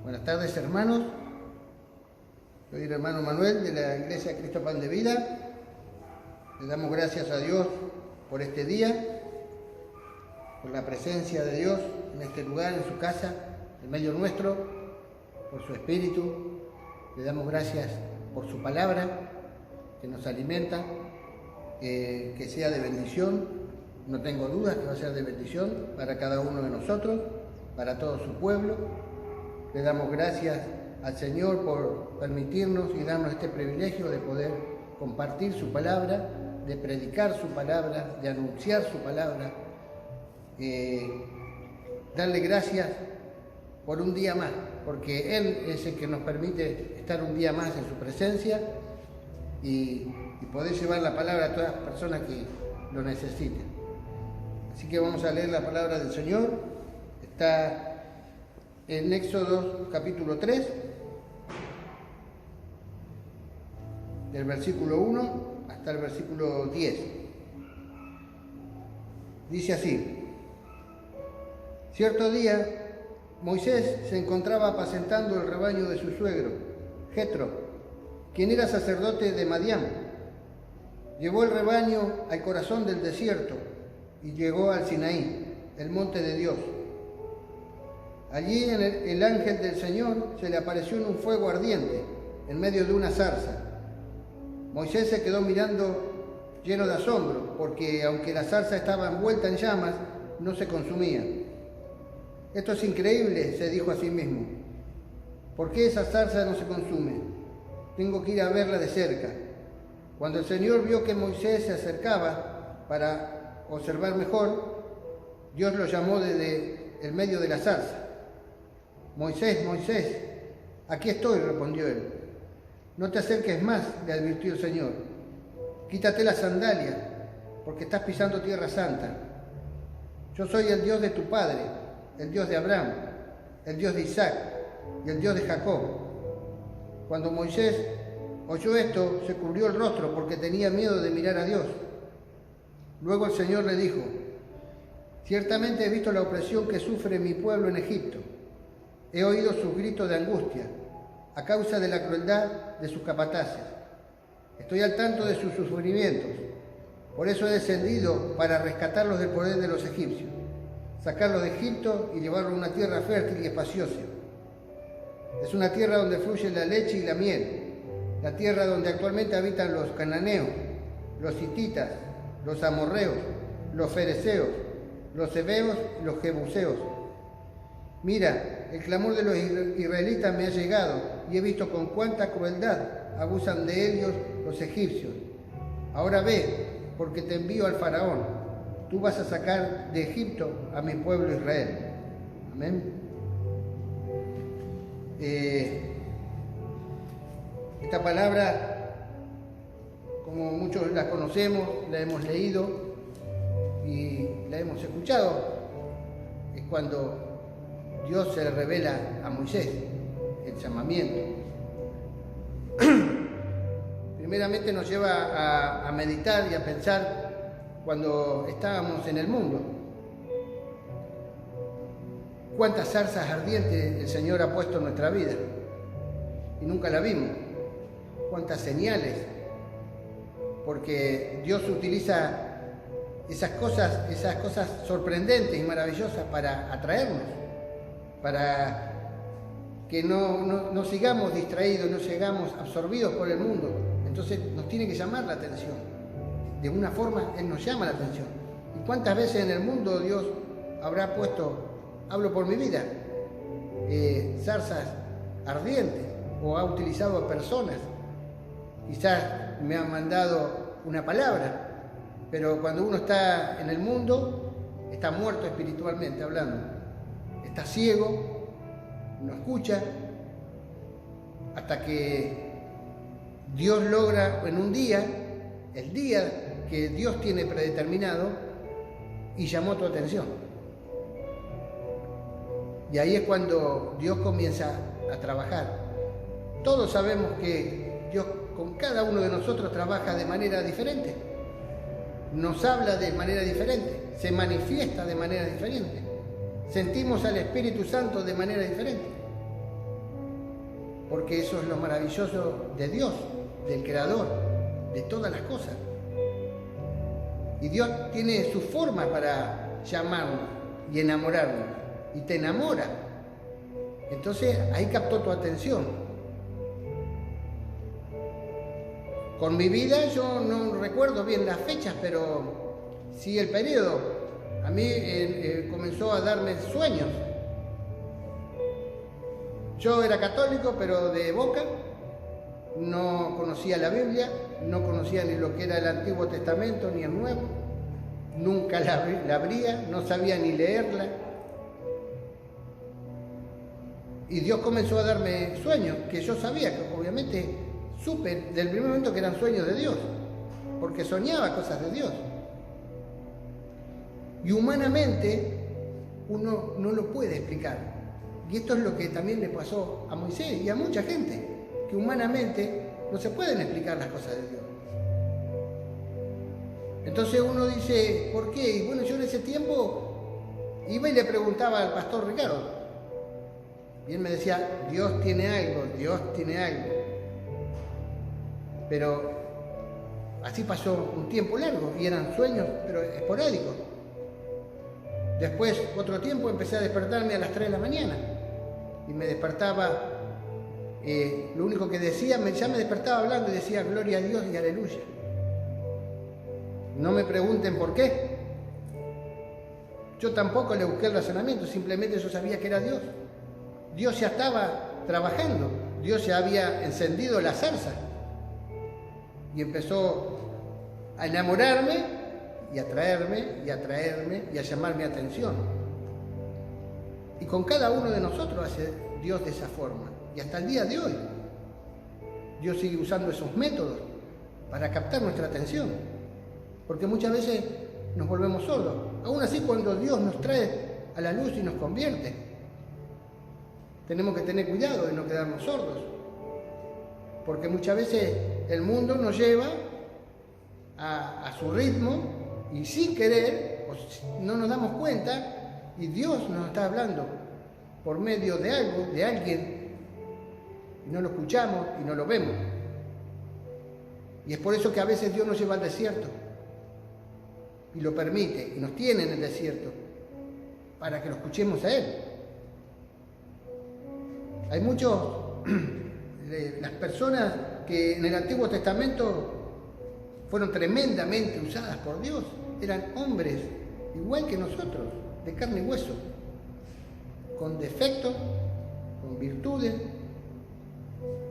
Buenas tardes, hermanos. Soy el hermano Manuel de la Iglesia Cristo Pan de Vida. Le damos gracias a Dios por este día, por la presencia de Dios en este lugar, en su casa, en medio nuestro, por su Espíritu. Le damos gracias por su palabra que nos alimenta, que sea de bendición. No tengo dudas que va a ser de bendición para cada uno de nosotros, para todo su pueblo. Le damos gracias al Señor por permitirnos y darnos este privilegio de poder compartir su palabra, de predicar su palabra, de anunciar su palabra. Darle gracias por un día más, porque Él es el que nos permite estar un día más en su presencia y poder llevar la palabra a todas las personas que lo necesiten. Así que vamos a leer la palabra del Señor. Está en Éxodo capítulo 3, del versículo 1 hasta el versículo 10. Dice así: Cierto día, Moisés se encontraba apacentando el rebaño de su suegro, Jetro, quien era sacerdote de Madián. Llevó el rebaño al corazón del desierto y llegó al Sinaí, el monte de Dios. Allí el ángel del Señor se le apareció en un fuego ardiente, en medio de una zarza. Moisés se quedó mirando lleno de asombro, porque aunque la zarza estaba envuelta en llamas, no se consumía. Esto es increíble, se dijo a sí mismo. ¿Por qué esa zarza no se consume? Tengo que ir a verla de cerca. Cuando el Señor vio que Moisés se acercaba para observar mejor, Dios lo llamó desde el medio de la zarza. Moisés, Moisés, aquí estoy, respondió él. No te acerques más, le advirtió el Señor. Quítate las sandalias, porque estás pisando tierra santa. Yo soy el Dios de tu padre, el Dios de Abraham, el Dios de Isaac y el Dios de Jacob. Cuando Moisés oyó esto, se cubrió el rostro porque tenía miedo de mirar a Dios. Luego el Señor le dijo: Ciertamente he visto la opresión que sufre mi pueblo en Egipto. He oído sus gritos de angustia a causa de la crueldad de sus capataces. Estoy al tanto de sus sufrimientos. Por eso he descendido para rescatarlos del poder de los egipcios, sacarlos de Egipto y llevarlos a una tierra fértil y espaciosa. Es una tierra donde fluye la leche y la miel, la tierra donde actualmente habitan los cananeos, los hititas, los amorreos, los fereceos, los heveos y los jebuseos. Mira, el clamor de los israelitas me ha llegado y he visto con cuánta crueldad abusan de ellos los egipcios. Ahora ve, porque te envío al faraón. Tú vas a sacar de Egipto a mi pueblo Israel. Amén. Esta palabra, como muchos la conocemos, la hemos leído y la hemos escuchado, es cuando Dios se le revela a Moisés el llamamiento. Primeramente nos lleva a meditar y a pensar cuando estábamos en el mundo. Cuántas zarzas ardientes el Señor ha puesto en nuestra vida y nunca la vimos. Cuántas señales, porque Dios utiliza esas cosas sorprendentes y maravillosas para atraernos, para que no sigamos distraídos, no sigamos absorbidos por el mundo. Entonces nos tiene que llamar la atención. De una forma Él nos llama la atención. ¿Y cuántas veces en el mundo Dios habrá puesto, hablo por mi vida, zarzas ardientes, o ha utilizado a personas? Quizás me han mandado una palabra, pero cuando uno está en el mundo, está muerto espiritualmente hablando. Está ciego, no escucha, hasta que Dios logra en un día, el día que Dios tiene predeterminado, y llamó tu atención. Y ahí es cuando Dios comienza a trabajar. Todos sabemos que Dios con cada uno de nosotros trabaja de manera diferente. Nos habla de manera diferente, se manifiesta de manera diferente. Sentimos al Espíritu Santo de manera diferente. porque eso es lo maravilloso de Dios, del Creador, de todas las cosas. Y Dios tiene su forma para llamarnos y enamorarnos, y te enamora. Entonces ahí captó tu atención. Con mi vida yo no recuerdo bien las fechas, pero sí el periodo. A mí comenzó a darme sueños. Yo era católico, pero de boca, no conocía la Biblia, no conocía ni lo que era el Antiguo Testamento ni el Nuevo, nunca la abría, no sabía ni leerla. Y Dios comenzó a darme sueños, que yo sabía, que obviamente supe del primer momento que eran sueños de Dios, porque soñaba cosas de Dios. Y humanamente uno no lo puede explicar. Y esto es lo que también le pasó a Moisés y a mucha gente, que humanamente no se pueden explicar las cosas de Dios. Entonces uno dice, ¿por qué? Y bueno, yo en ese tiempo iba y le preguntaba al pastor Ricardo. Y él me decía, Dios tiene algo, Dios tiene algo. Pero así pasó un tiempo largo y eran sueños, pero esporádicos. Después, otro tiempo, empecé a despertarme a las 3 de la mañana. Y me despertaba, lo único que decía, ya me despertaba hablando y decía gloria a Dios y aleluya. No me pregunten por qué. Yo tampoco le busqué el razonamiento, simplemente yo sabía que era Dios. Dios ya estaba trabajando, Dios ya había encendido la zarza. Y empezó a enamorarme y a atraerme y a atraerme y a llamar mi atención. Y con cada uno de nosotros hace Dios de esa forma. Y hasta el día de hoy, Dios sigue usando esos métodos para captar nuestra atención. Porque muchas veces nos volvemos sordos. Aún así, cuando Dios nos trae a la luz y nos convierte, tenemos que tener cuidado de no quedarnos sordos. Porque muchas veces el mundo nos lleva a su ritmo y sin querer, pues no nos damos cuenta. Y Dios nos está hablando por medio de algo, de alguien, y no lo escuchamos y no lo vemos. Y es por eso que a veces Dios nos lleva al desierto y lo permite, y nos tiene en el desierto, para que lo escuchemos a Él. Hay muchos, las personas que en el Antiguo Testamento fueron tremendamente usadas por Dios, eran hombres igual que nosotros, de carne y hueso, con defectos, con virtudes,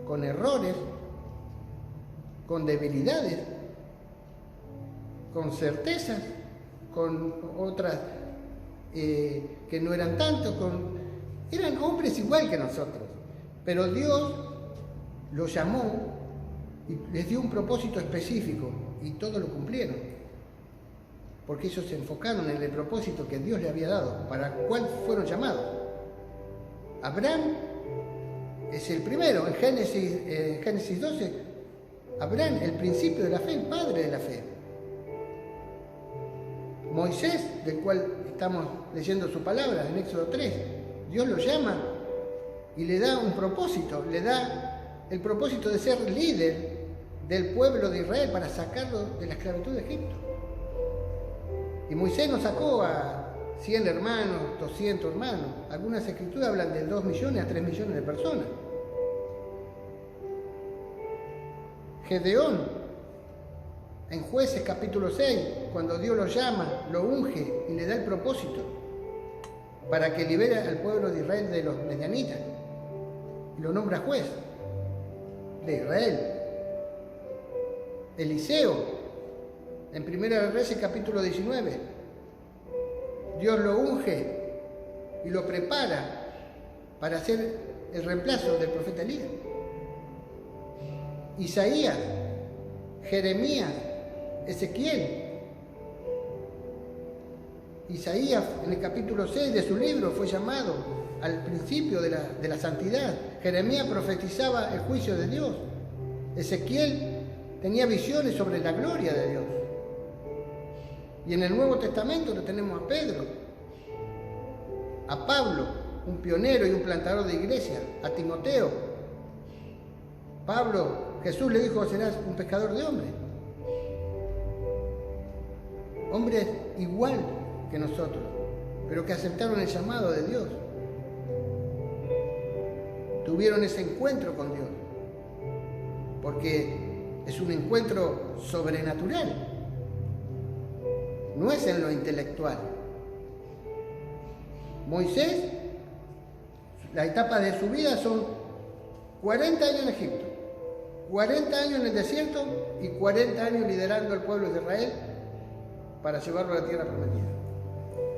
con errores, con debilidades, con certezas, con otras que no eran tanto, eran hombres igual que nosotros, pero Dios los llamó y les dio un propósito específico y todos lo cumplieron. Porque ellos se enfocaron en el propósito que Dios le había dado, para el cual fueron llamados. Abraham es el primero, en Génesis 12, Abraham, el principio de la fe, el padre de la fe. Moisés, del cual estamos leyendo su palabra en Éxodo 3, Dios lo llama y le da un propósito, le da el propósito de ser líder del pueblo de Israel para sacarlo de la esclavitud de Egipto. Y Moisés nos sacó a 100 hermanos, 200 hermanos. Algunas escrituras hablan de 2 millones a 3 millones de personas. Gedeón, en Jueces capítulo 6, cuando Dios lo llama, lo unge y le da el propósito para que libere al pueblo de Israel de los medianitas. Y lo nombra juez de Israel. Eliseo, en Primera de Reyes capítulo 19, Dios lo unge y lo prepara para hacer el reemplazo del profeta Elías. Isaías, Jeremías, Ezequiel. Isaías en el capítulo 6 de su libro fue llamado al principio de la santidad. Jeremías profetizaba el juicio de Dios. Ezequiel tenía visiones sobre la gloria de Dios. Y en el Nuevo Testamento lo tenemos a Pedro, a Pablo, un pionero y un plantador de iglesia, a Timoteo, Jesús le dijo, serás un pescador de hombres. Hombres igual que nosotros, pero que aceptaron el llamado de Dios. Tuvieron ese encuentro con Dios, porque es un encuentro sobrenatural, no es en lo intelectual. Moisés, la etapa de su vida son 40 años en Egipto, 40 años en el desierto y 40 años liderando al pueblo de Israel para llevarlo a la tierra prometida.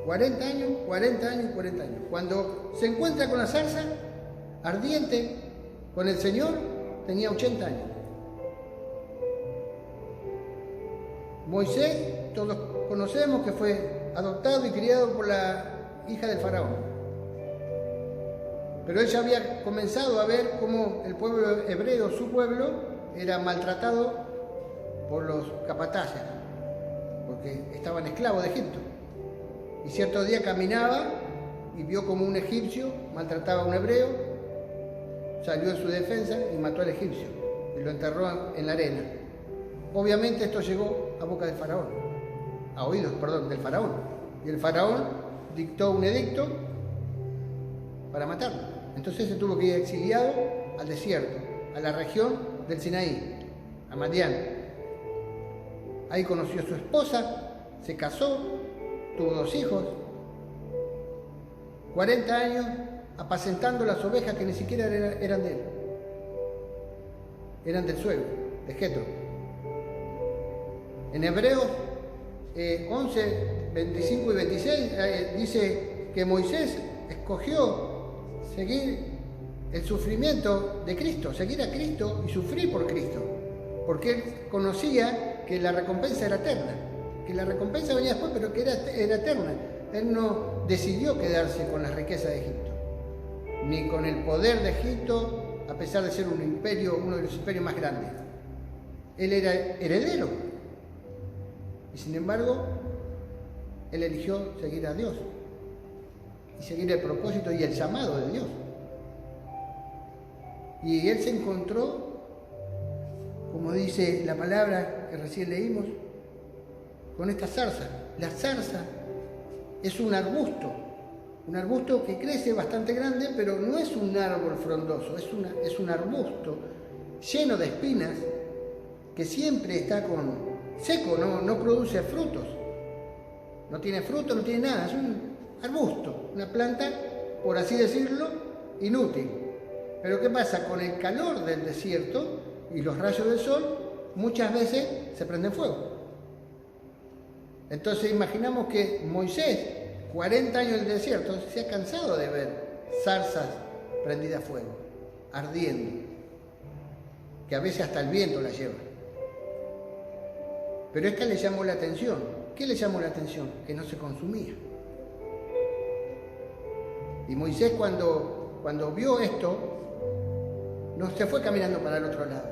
40 años, 40 años, 40 años. Cuando se encuentra con la zarza ardiente, con el Señor, tenía 80 años. Moisés, todos conocemos que fue adoptado y criado por la hija del faraón. Pero él ya había comenzado a ver cómo el pueblo hebreo, su pueblo, era maltratado por los capataces, porque estaban esclavos de Egipto. Y cierto día caminaba y vio como un egipcio maltrataba a un hebreo, salió en su defensa y mató al egipcio y lo enterró en la arena. Obviamente esto llegó a boca del faraón, a oídos, del faraón. Y el faraón dictó un edicto para matarlo. Entonces se tuvo que ir exiliado al desierto, a la región del Sinaí, a Madián. Ahí conoció a su esposa, se casó, tuvo 2 hijos, 40 años apacentando las ovejas que ni siquiera eran de él, eran del suegro, de Jetro. En Hebreos 11, 25 y 26 dice que Moisés escogió seguir el sufrimiento de Cristo, seguir a Cristo y sufrir por Cristo, porque él conocía que la recompensa era eterna, que la recompensa venía después, pero que era eterna. Él no decidió quedarse con las riquezas de Egipto, ni con el poder de Egipto, a pesar de ser un imperio, uno de los imperios más grandes. Él era heredero, y sin embargo, él eligió seguir a Dios, y seguir el propósito y el llamado de Dios. Y él se encontró, como dice la palabra que recién leímos, con esta zarza. La zarza es un arbusto que crece bastante grande, pero no es un árbol frondoso, es un arbusto lleno de espinas que siempre está seco, no produce frutos. No tiene fruto, no tiene nada, es un arbusto, una planta, por así decirlo, inútil. Pero ¿qué pasa? Con el calor del desierto y los rayos del sol, muchas veces se prenden fuego. Entonces imaginamos que Moisés, 40 años en el desierto, se ha cansado de ver zarzas prendidas a fuego, ardiendo, que a veces hasta el viento las lleva. Pero esta le llamó la atención. ¿Qué le llamó la atención? Que no se consumía. Y Moisés cuando vio esto, no se fue caminando para el otro lado,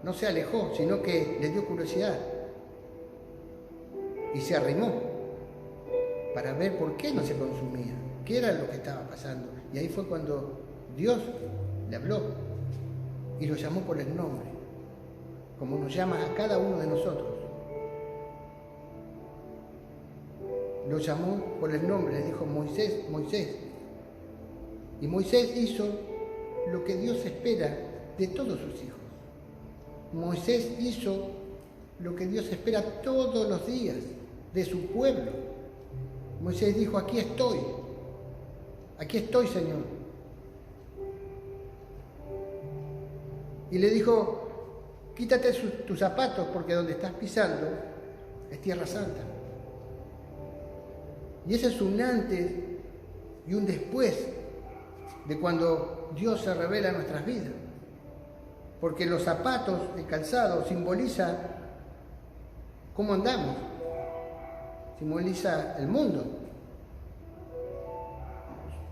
no se alejó, sino que le dio curiosidad y se arrimó para ver por qué no se consumía, qué era lo que estaba pasando. Y ahí fue cuando Dios le habló y lo llamó por el nombre, como nos llama a cada uno de nosotros. Lo llamó por el nombre, le dijo: Moisés, Moisés. Y Moisés hizo lo que Dios espera de todos sus hijos. Moisés hizo lo que Dios espera todos los días de su pueblo. Moisés dijo: aquí estoy, Señor. Y le dijo: quítate tus zapatos, porque donde estás pisando es tierra santa. Y ese es un antes y un después de cuando Dios se revela en nuestras vidas. Porque los zapatos, el calzado, simboliza cómo andamos, simboliza el mundo,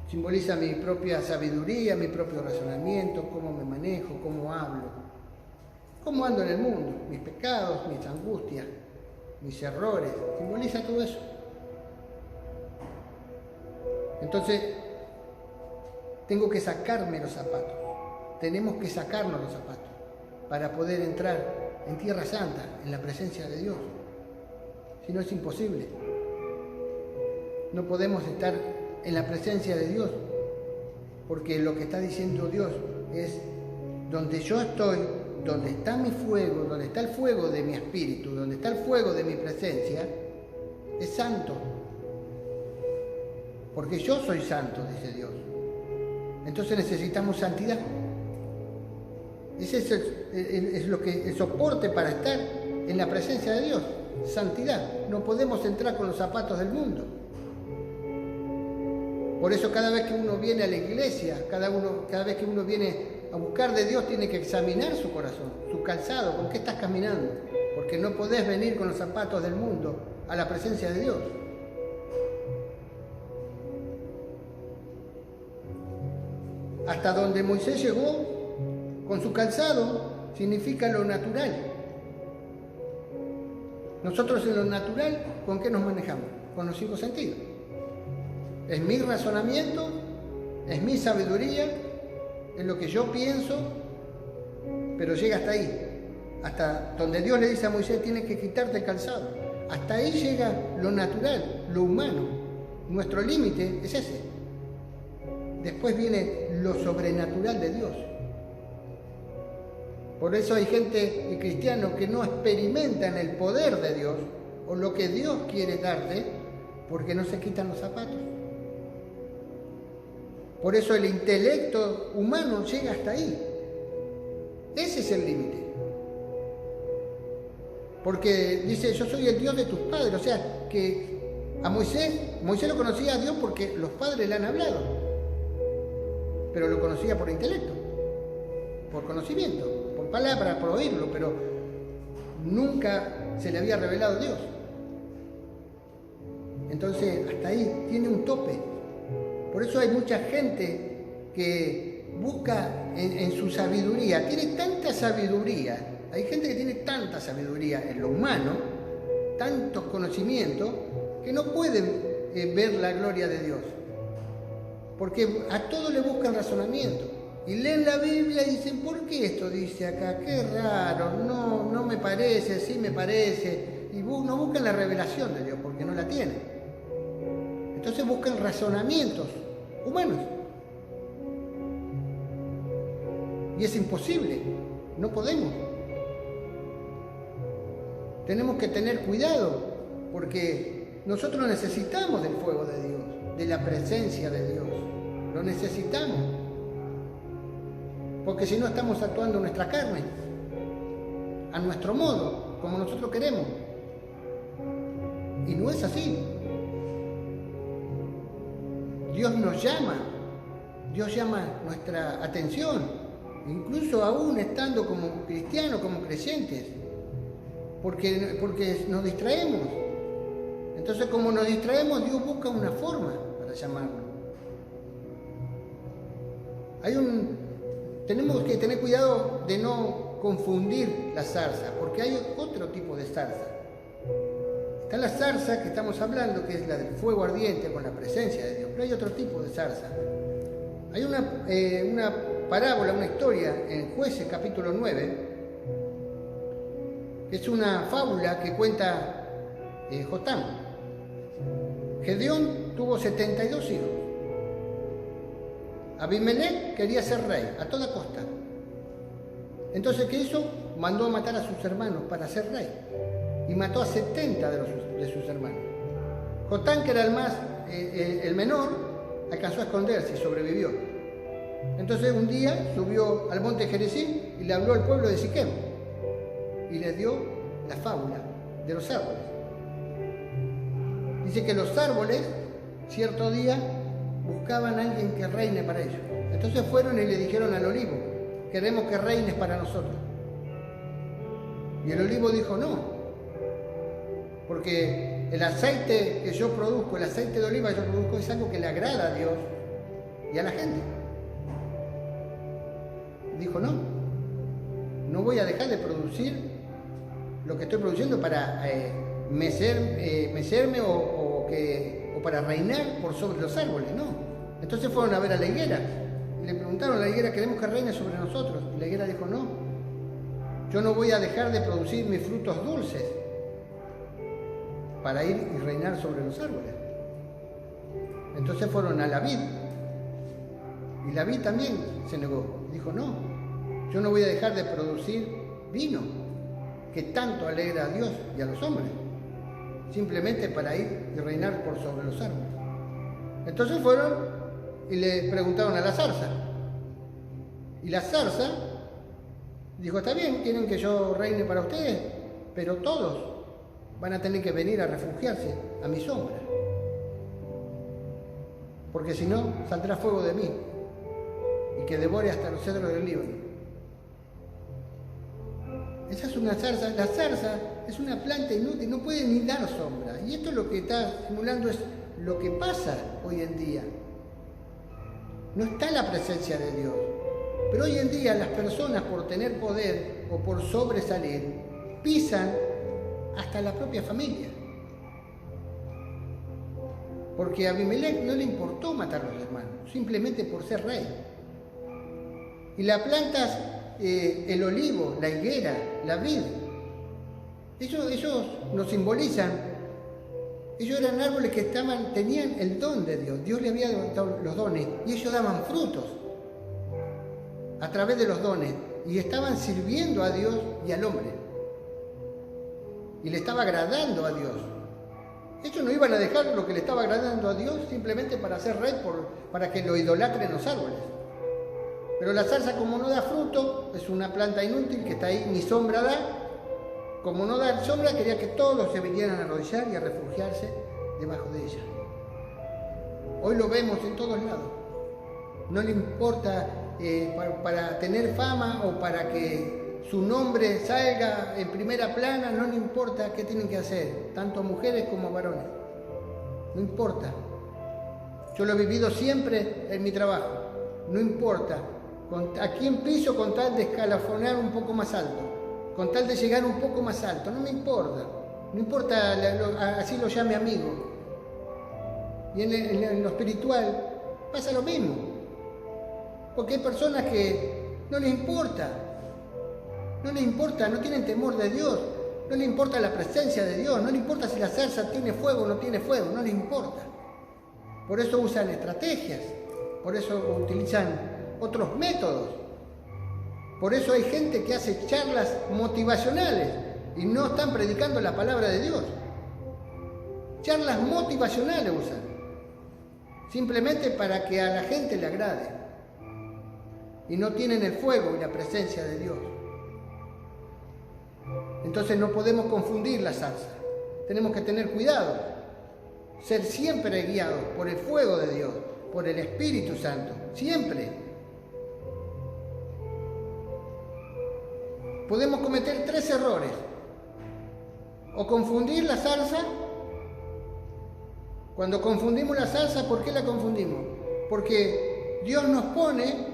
simboliza mi propia sabiduría, mi propio razonamiento, cómo me manejo, cómo hablo, cómo ando en el mundo, mis pecados, mis angustias, mis errores, simboliza todo eso. Entonces, tengo que sacarme los zapatos, tenemos que sacarnos los zapatos. para poder entrar en Tierra Santa, en la presencia de Dios. Si no, es imposible. No podemos estar en la presencia de Dios, porque lo que está diciendo Dios es: donde yo estoy, donde está mi fuego, donde está el fuego de mi espíritu, donde está el fuego de mi presencia, es santo. Porque yo soy santo, dice Dios. Entonces necesitamos santidad. Ese es lo que el soporte para estar en la presencia de Dios. Santidad. No podemos entrar con los zapatos del mundo. Por eso cada vez que uno viene a la iglesia, cada vez que uno viene a buscar de Dios, tiene que examinar su corazón, su calzado, con qué estás caminando. Porque no podés venir con los zapatos del mundo a la presencia de Dios. Hasta donde Moisés llegó con su calzado significa lo natural. Nosotros en lo natural, ¿con qué nos manejamos? Con los 5 sentidos. Es mi razonamiento, es mi sabiduría, es lo que yo pienso, pero llega hasta ahí. Hasta donde Dios le dice a Moisés: tienes que quitarte el calzado. Hasta ahí llega lo natural, lo humano. Nuestro límite es ese. Después viene lo sobrenatural de Dios. Por eso hay gente y cristianos que no experimentan el poder de Dios o lo que Dios quiere darte, porque no se quitan los zapatos. Por eso el intelecto humano llega hasta ahí. Ese es el límite. Porque dice: yo soy el Dios de tus padres. O sea, que a Moisés lo conocía a Dios porque los padres le han hablado. Pero lo conocía por intelecto, por conocimiento, por palabras, por oírlo, pero nunca se le había revelado Dios. Entonces, hasta ahí tiene un tope. Por eso hay mucha gente que busca en su sabiduría. Tiene tanta sabiduría. Hay gente que tiene tanta sabiduría en lo humano, tantos conocimientos, que no pueden ver la gloria de Dios. Porque a todo le buscan razonamiento. Y leen la Biblia y dicen: ¿por qué esto dice acá? Qué raro, no me parece, sí me parece. Y no buscan la revelación de Dios porque no la tienen. Entonces buscan razonamientos humanos. Y es imposible, no podemos. Tenemos que tener cuidado, porque nosotros necesitamos del fuego de Dios, de la presencia de Dios. Lo necesitamos. Porque si no, estamos actuando en nuestra carne, a nuestro modo, como nosotros queremos. Y no es así. Dios nos llama, Dios llama nuestra atención, incluso aún estando como cristianos, como creyentes, porque nos distraemos. Entonces, como nos distraemos, Dios busca una forma para llamarnos. Tenemos que tener cuidado de no confundir la zarza, porque hay otro tipo de zarza. Está la zarza que estamos hablando, que es la del fuego ardiente con la presencia de Dios, pero hay otro tipo de zarza. Hay una parábola, una historia en Jueces capítulo 9, que es una fábula que cuenta Jotam. Gedeón tuvo 72 hijos. Abimelech quería ser rey a toda costa. Entonces, ¿qué hizo? Mandó a matar a sus hermanos para ser rey. Y mató a 70 de sus hermanos. Jotam, que era el menor, alcanzó a esconderse y sobrevivió. Entonces un día subió al monte Gerizim y le habló al pueblo de Siquem y les dio la fábula de los árboles. Dice que los árboles, cierto día, buscaban a alguien que reine para ellos. Entonces fueron y le dijeron al olivo: queremos que reines para nosotros. Y el olivo dijo: no, porque el aceite que yo produzco, el aceite de oliva que yo produzco, es algo que le agrada a Dios y a la gente. Dijo: no voy a dejar de producir lo que estoy produciendo para mecerme o para reinar por sobre los árboles, no. Entonces fueron a ver a la higuera y le preguntaron a la higuera: queremos que reine sobre nosotros. Y la higuera dijo: no, yo no voy a dejar de producir mis frutos dulces para ir y reinar sobre los árboles. Entonces fueron a la vid. Y la vid también se negó. Dijo, no, yo no voy a dejar de producir vino, que tanto alegra a Dios y a los hombres, simplemente para ir y reinar por sobre los árboles. Entonces fueron y le preguntaron a la zarza. Y la zarza dijo, está bien, quieren que yo reine para ustedes, pero todos van a tener que venir a refugiarse a mi sombra. Porque si no, saldrá fuego de mí y que devore hasta los cedros del Líbano. Esa es una zarza. La zarza es una planta inútil, no puede ni dar sombra. Y esto es lo que está simulando, es lo que pasa hoy en día. No está la presencia de Dios. Pero hoy en día las personas, por tener poder o por sobresalir, pisan hasta la propia familia. Porque a Abimelech no le importó matar a los hermanos, simplemente por ser rey. Y las plantas, el olivo, la higuera, la vid, ellos nos simbolizan. Ellos eran árboles que tenían el don de Dios. Dios le había dado los dones y ellos daban frutos a través de los dones y estaban sirviendo a Dios y al hombre. Y le estaba agradando a Dios. Ellos no iban a dejar lo que le estaba agradando a Dios simplemente para ser rey, para que lo idolatren los árboles. Pero la zarza, como no da fruto, es una planta inútil que está ahí, ni sombra da. Como no da sombra, quería que todos se vinieran a arrodillar y a refugiarse debajo de ella. Hoy lo vemos en todos lados. No le importa para tener fama o para que su nombre salga en primera plana, no le importa qué tienen que hacer, tanto mujeres como varones. No importa. Yo lo he vivido siempre en mi trabajo. No importa. ¿A quién piso con tal de escalafonar un poco más alto? Con tal de llegar un poco más alto. No me importa. No importa, así lo llame amigo. Y en lo espiritual pasa lo mismo. Porque hay personas que no les importa. No les importa, no tienen temor de Dios. No les importa la presencia de Dios. No les importa si la zarza tiene fuego o no tiene fuego. No les importa. Por eso usan estrategias. Por eso utilizan otros métodos. Por eso hay gente que hace charlas motivacionales y no están predicando la palabra de Dios. Charlas motivacionales usan, simplemente para que a la gente le agrade. Y no tienen el fuego y la presencia de Dios. Entonces no podemos confundir la zarza. Tenemos que tener cuidado. Ser siempre guiados por el fuego de Dios, por el Espíritu Santo. Siempre. Podemos cometer 3 errores. O confundir la zarza. Cuando confundimos la zarza, ¿por qué la confundimos? Porque Dios nos pone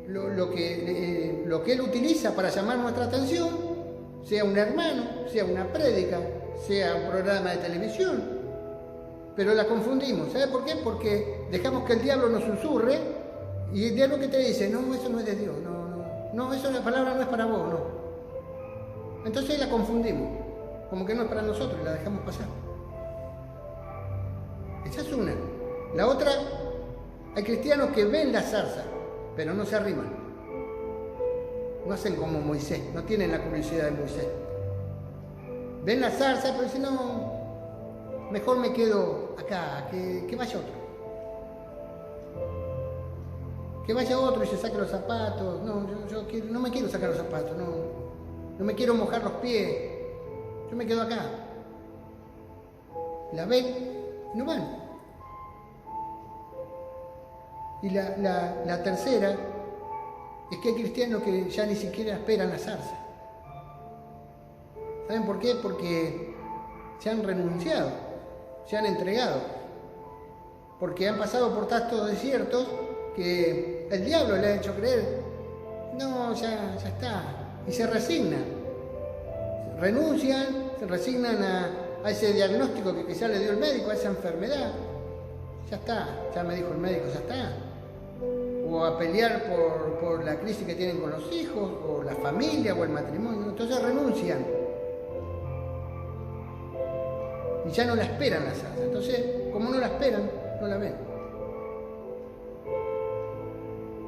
lo que Él utiliza para llamar nuestra atención, sea un hermano, sea una prédica, sea un programa de televisión, pero la confundimos. ¿Sabe por qué? Porque dejamos que el diablo nos susurre y el diablo que te dice, no, eso no es de Dios, no, eso la palabra no es para vos, no. Entonces la confundimos, como que no es para nosotros y la dejamos pasar. Esa es una. La otra, hay cristianos que ven la zarza, pero no se arriman. No hacen como Moisés, no tienen la curiosidad de Moisés. Ven la zarza, pero dicen, no, mejor me quedo acá, que vaya otro. Que vaya otro y se saque los zapatos. No, yo no me quiero sacar los zapatos, no me quiero mojar los pies. Yo me quedo acá. La ven y no van. Y la tercera es que hay cristianos que ya ni siquiera esperan la zarza. ¿Saben por qué? Porque se han renunciado, se han entregado. Porque han pasado por tantos desiertos que el diablo le ha hecho creer, no, ya está, y se resignan. Renuncian, se resignan a ese diagnóstico que quizá le dio el médico, a esa enfermedad. Ya está, ya me dijo el médico, ya está. o a pelear por la crisis que tienen con los hijos, o la familia, o el matrimonio. Entonces renuncian. Y ya no la esperan la salsa. Entonces, como no la esperan, no la ven.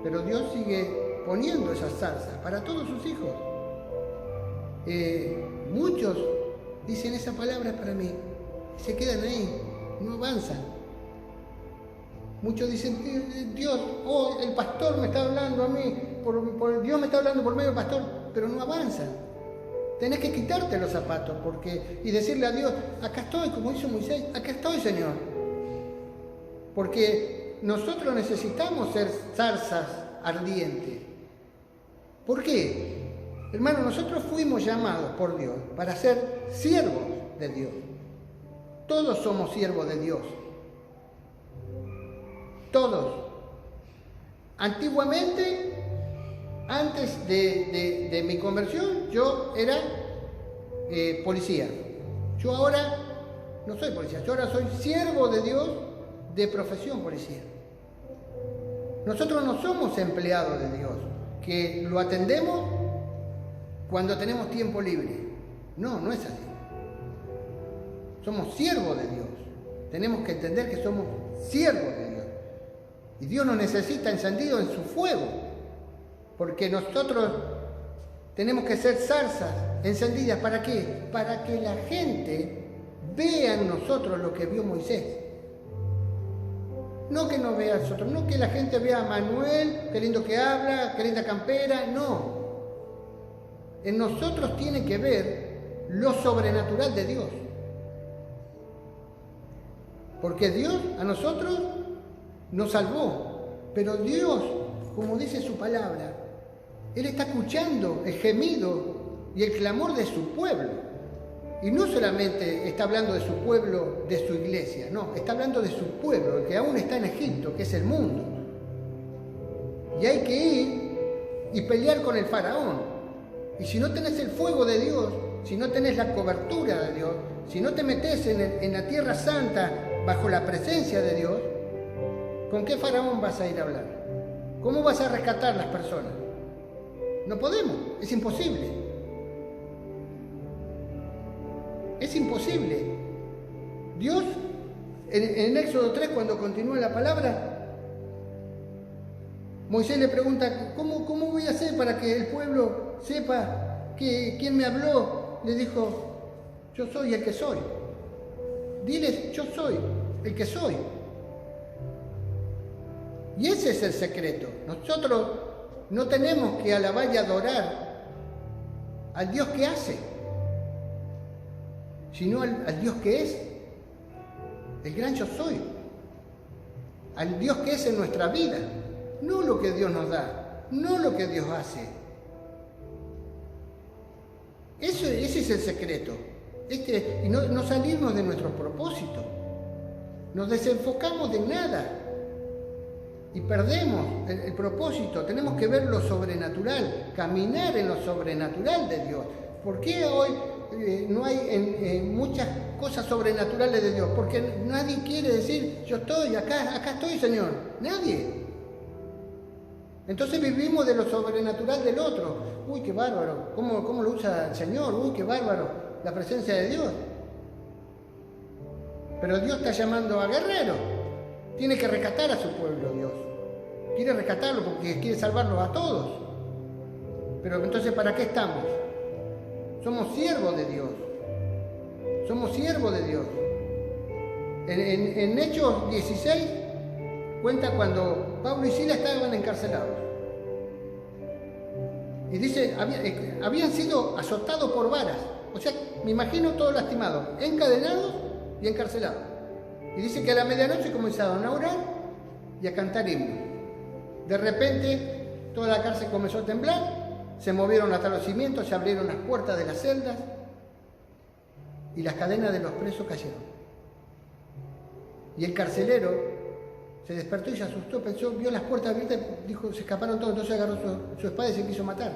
Pero Dios sigue poniendo esas salsas para todos sus hijos. Muchos dicen esa palabra es para mí, y se quedan ahí, no avanzan. Muchos dicen, Dios, el pastor me está hablando a mí, Dios me está hablando por medio del pastor, pero no avanzan. Tenés que quitarte los zapatos y decirle a Dios, acá estoy, como hizo Moisés, acá estoy, Señor. Porque nosotros necesitamos ser zarzas ardientes. ¿Por qué? Hermano, nosotros fuimos llamados por Dios para ser siervos de Dios. Todos somos siervos de Dios. Todos. Antiguamente, antes de mi conversión, yo era policía. Yo ahora no soy policía, yo ahora soy siervo de Dios de profesión policía. Nosotros no somos empleados de Dios, que lo atendemos cuando tenemos tiempo libre. No, no es así. Somos siervos de Dios. Tenemos que entender que somos siervos de Dios. Y Dios nos necesita encendidos en su fuego. Porque nosotros tenemos que ser zarzas encendidas. ¿Para qué? Para que la gente vea en nosotros lo que vio Moisés. No que nos vea a nosotros, no que la gente vea a Manuel, qué lindo que habla, qué linda campera, no. En nosotros tiene que ver lo sobrenatural de Dios. Porque Dios a nosotros nos salvó, pero Dios, como dice su palabra, Él está escuchando el gemido y el clamor de su pueblo. Y no solamente está hablando de su pueblo, de su iglesia, no, está hablando de su pueblo, el que aún está en Egipto, que es el mundo. Y hay que ir y pelear con el faraón. Y si no tenés el fuego de Dios, si no tenés la cobertura de Dios, si no te metés en la tierra santa bajo la presencia de Dios, ¿con qué faraón vas a ir a hablar? ¿Cómo vas a rescatar las personas? No podemos, es imposible. Es imposible. Dios, en Éxodo 3, cuando continúa la palabra, Moisés le pregunta, ¿cómo voy a hacer para que el pueblo sepa quién me habló? Le dijo, yo soy el que soy. Diles, yo soy el que soy. Y ese es el secreto. Nosotros no tenemos que alabar y adorar al Dios que hace, sino al Dios que es, el gran yo soy, al Dios que es en nuestra vida, no lo que Dios nos da, no lo que Dios hace. Ese es el secreto, y no salirnos de nuestros propósitos, nos desenfocamos de nada y perdemos el propósito. Tenemos que ver lo sobrenatural, caminar en lo sobrenatural de Dios. ¿Por qué hoy no hay muchas cosas sobrenaturales de Dios? Porque nadie quiere decir, yo estoy acá estoy, Señor. Nadie. Entonces vivimos de lo sobrenatural del otro. Uy, qué bárbaro. ¿Cómo lo usa el Señor? Uy, qué bárbaro la presencia de Dios. Pero Dios está llamando a guerreros. Tiene que rescatar a su pueblo, Dios. Quiere rescatarlo porque quiere salvarlos a todos. Pero entonces, ¿para qué estamos? Somos siervos de Dios. Somos siervos de Dios. En Hechos 16 cuenta cuando Pablo y Silas estaban encarcelados. Y dice, habían sido azotados por varas. O sea, me imagino todos lastimados, encadenados y encarcelados. Y dice que a la medianoche comenzaron a orar y a cantar himnos. De repente, toda la cárcel comenzó a temblar. Se movieron hasta los cimientos, se abrieron las puertas de las celdas y las cadenas de los presos cayeron. Y el carcelero se despertó y se asustó, vio las puertas abiertas, dijo, se escaparon todos, entonces agarró su espada y se quiso matar.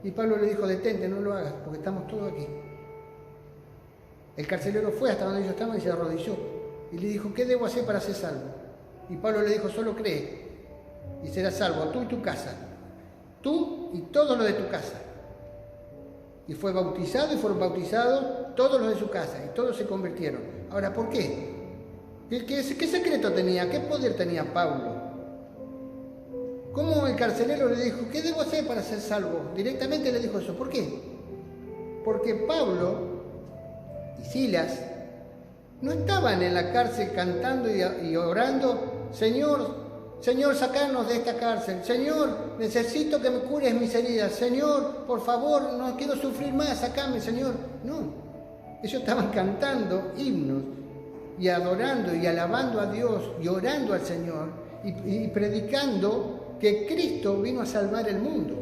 Y Pablo le dijo, detente, no lo hagas, porque estamos todos aquí. El carcelero fue hasta donde ellos estaban y se arrodilló. Y le dijo, ¿qué debo hacer para ser salvo? Y Pablo le dijo, solo cree y serás salvo, tú y tu casa, tú y todos los de tu casa. Y fue bautizado y fueron bautizados todos los de su casa y todos se convirtieron. Ahora, ¿por qué? ¿Qué secreto tenía? ¿Qué poder tenía Pablo? ¿Cómo el carcelero le dijo, qué debo hacer para ser salvo? Directamente le dijo eso. ¿Por qué? Porque Pablo y Silas no estaban en la cárcel cantando y orando, Señor, sacanos de esta cárcel. Señor, necesito que me cures mis heridas. Señor, por favor, no quiero sufrir más, sacame, Señor. No, ellos estaban cantando himnos y adorando y alabando a Dios y orando al Señor y predicando que Cristo vino a salvar el mundo.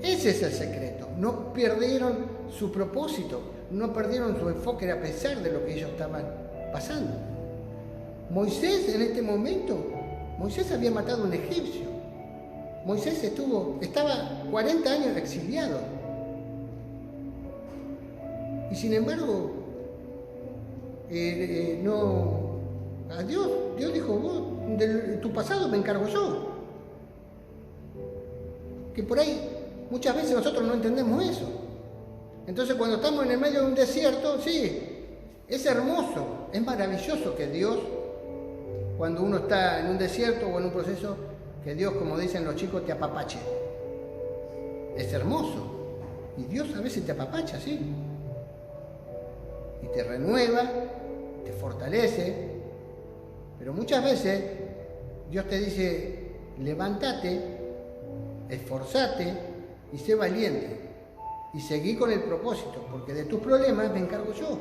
Ese es el secreto. No perdieron su propósito, no perdieron su enfoque a pesar de lo que ellos estaban pasando. Moisés en este momento, Moisés había matado a un egipcio. Moisés estaba 40 años exiliado. Y sin embargo, a Dios dijo, vos, de tu pasado me encargo yo. Que por ahí muchas veces nosotros no entendemos eso. Entonces cuando estamos en el medio de un desierto, sí, es hermoso, es maravilloso que Dios, cuando uno está en un desierto o en un proceso, que Dios, como dicen los chicos, te apapache. Es hermoso. Y Dios a veces te apapacha, sí. Y te renueva, te fortalece. Pero muchas veces Dios te dice, levántate, esforzate y sé valiente. Y seguí con el propósito, porque de tus problemas me encargo yo.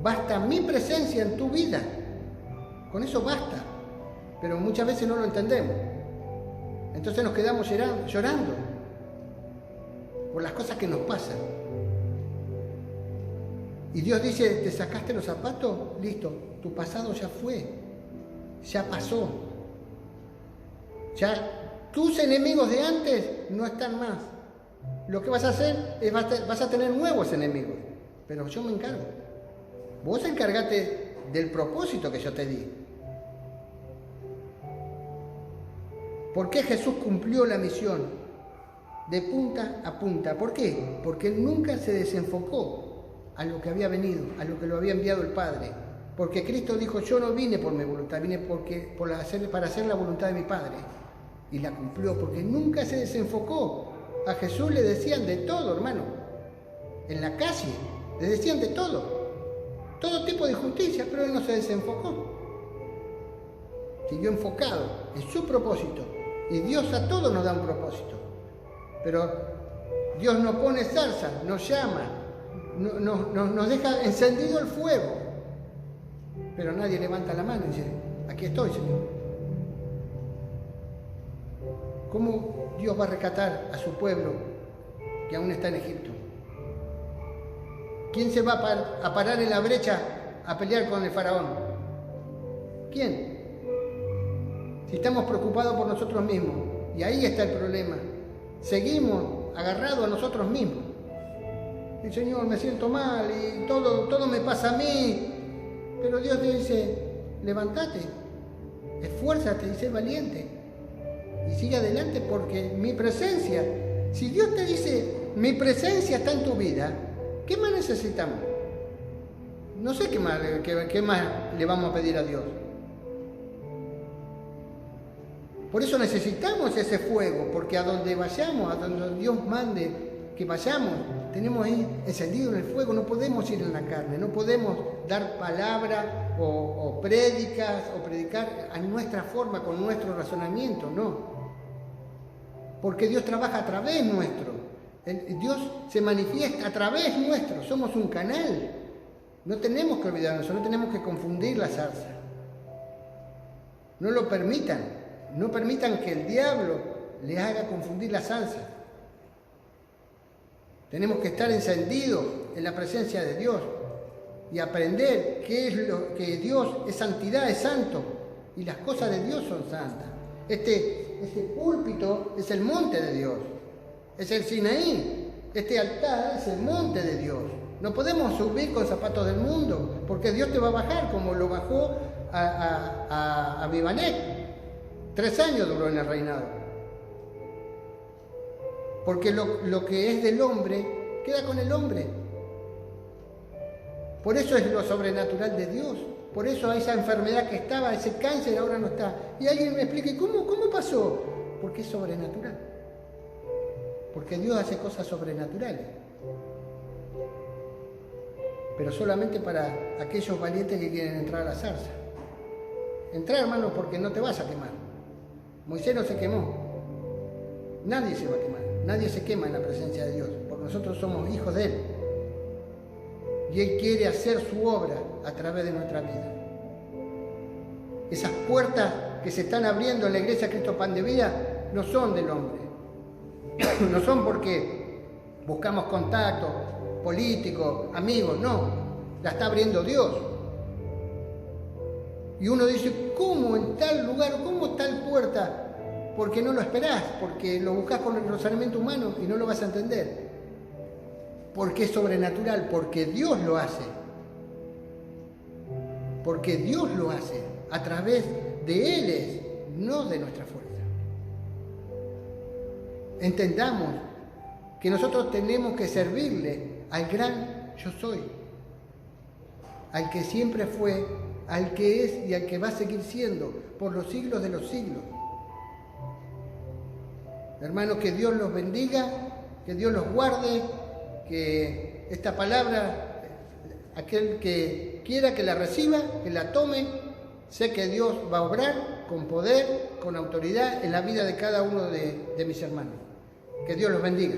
Basta mi presencia en tu vida. Con eso basta. Pero muchas veces no lo entendemos. Entonces nos quedamos llorando por las cosas que nos pasan. Y Dios dice, ¿te sacaste los zapatos? Listo, tu pasado ya fue, ya pasó. Ya tus enemigos de antes no están más. Lo que vas a hacer es vas a tener nuevos enemigos, pero yo me encargo. Vos encargate del propósito que yo te di. ¿Por qué Jesús cumplió la misión de punta a punta? ¿Por qué? Porque Él nunca se desenfocó a lo que había venido, a lo que lo había enviado el Padre. Porque Cristo dijo, yo no vine por mi voluntad, vine para hacer la voluntad de mi Padre. Y la cumplió, porque nunca se desenfocó. A Jesús le decían de todo, hermano. En la calle, le decían de todo. Todo tipo de injusticia, pero Él no se desenfocó. Siguió enfocado en su propósito. Y Dios a todos nos da un propósito. Pero Dios nos pone zarza, nos llama, nos deja encendido el fuego. Pero nadie levanta la mano y dice, aquí estoy, Señor. ¿Cómo Dios va a rescatar a su pueblo que aún está en Egipto? ¿Quién se va a parar en la brecha a pelear con el faraón? ¿Quién? Si estamos preocupados por nosotros mismos, y ahí está el problema, seguimos agarrados a nosotros mismos. Y Señor, me siento mal y todo me pasa a mí. Pero Dios te dice, levántate, esfuérzate y sé valiente. Y sigue adelante porque mi presencia, si Dios te dice, mi presencia está en tu vida, ¿qué más necesitamos? No sé qué más le vamos a pedir a Dios. Por eso necesitamos ese fuego, porque a donde vayamos, a donde Dios mande que vayamos, tenemos ahí encendido en el fuego, no podemos ir en la carne, no podemos dar palabra o prédicas o predicar a nuestra forma, con nuestro razonamiento, no. Porque Dios trabaja a través nuestro, Dios se manifiesta a través nuestro, somos un canal. No tenemos que olvidarnos, no tenemos que confundir la zarza. No lo permitan. No permitan que el diablo les haga confundir la salsa. Tenemos que estar encendidos en la presencia de Dios y aprender qué es lo que Dios es santidad, es santo, y las cosas de Dios son santas. Este púlpito es el monte de Dios, es el Sinaí. Este altar es el monte de Dios. No podemos subir con zapatos del mundo, porque Dios te va a bajar como lo bajó a Abimelech. 3 años duró en el reinado. Porque lo que es del hombre queda con el hombre. Por eso es lo sobrenatural de Dios. Por eso esa enfermedad que estaba, ese cáncer ahora no está. Y alguien me explique, ¿cómo pasó? Porque es sobrenatural. Porque Dios hace cosas sobrenaturales. Pero solamente para aquellos valientes que quieren entrar a la zarza. Entra, hermano, porque no te vas a quemar. Moisés no se quemó. Nadie se va a quemar. Nadie se quema en la presencia de Dios. Porque nosotros somos hijos de Él. Y Él quiere hacer su obra a través de nuestra vida. Esas puertas que se están abriendo en la Iglesia Cristo Pan de Vida no son del hombre. No son porque buscamos contactos políticos, amigos, no. La está abriendo Dios. Y uno dice, ¿cómo en tal lugar, cómo tal puerta? Porque no lo esperás, porque lo buscás con el razonamiento humano y no lo vas a entender. Porque es sobrenatural, porque Dios lo hace. Porque Dios lo hace. A través de Él es, no de nuestra fuerza. Entendamos que nosotros tenemos que servirle al gran yo soy. Al que siempre fue, al que es y al que va a seguir siendo por los siglos de los siglos. Hermanos, que Dios los bendiga, que Dios los guarde, que esta palabra, aquel que quiera que la reciba, que la tome, sé que Dios va a obrar con poder, con autoridad en la vida de cada uno de mis hermanos. Que Dios los bendiga.